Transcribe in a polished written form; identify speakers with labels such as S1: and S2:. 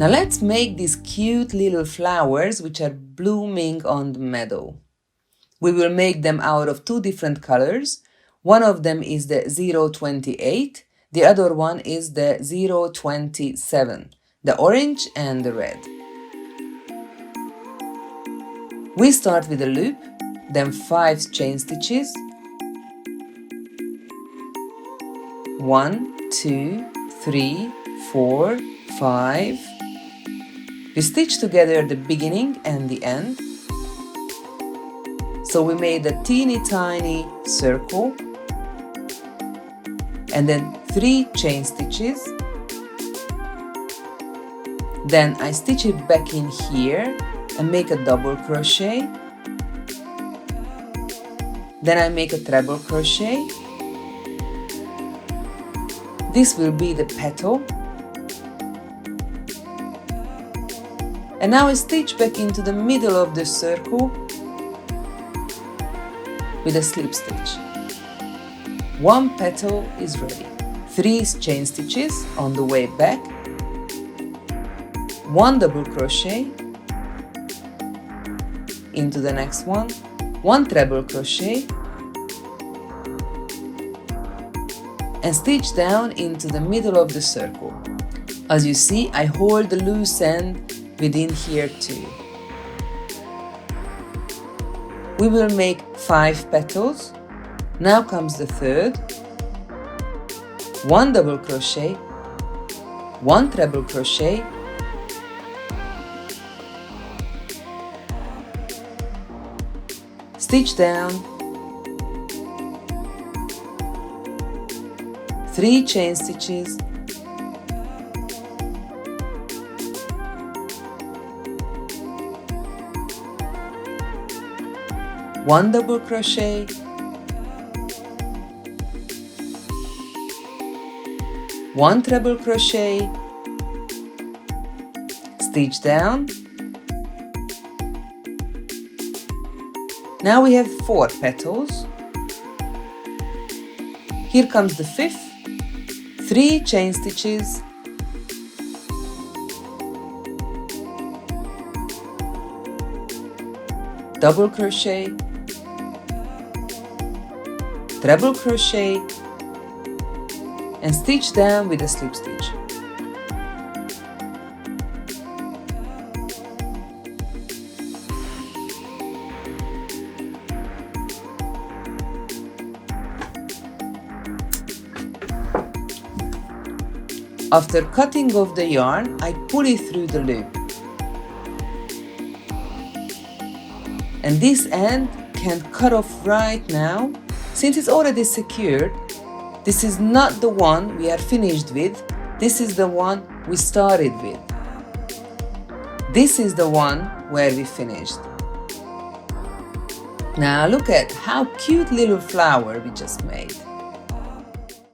S1: Now let's make these cute little flowers which are blooming on the meadow. We will make them out of two different colors. One of them is the 028, the other one is the 027, the orange and the red. We start with a loop, then 5 chain stitches. 1, 2, 3, 4, 5. We stitch together the beginning and the end. So we made a teeny tiny circle and then 3 chain stitches. Then I stitch it back in here and make a double crochet. Then I make a treble crochet. This will be the petal. And now I stitch back into the middle of the circle with a slip stitch. 1 petal is ready. 3 chain stitches on the way back. 1 double crochet into the next one. 1 treble crochet and stitch down into the middle of the circle. As you see, I hold the loose end within here too. We will make 5 petals. Now comes the third. 1 double crochet, 1 treble crochet, stitch down, 3 chain stitches, one double crochet, one treble crochet, stitch down. Now we have 4 petals. Here comes the 5th. 3 chain stitches, double crochet, treble crochet and stitch down with a slip stitch. After cutting off the yarn, I pull it through the loop. And this end can cut off right now. Since it's already secured, this is not the one we are finished with. This is the one we started with. This is the one where we finished. Now look at how cute little flower we just made.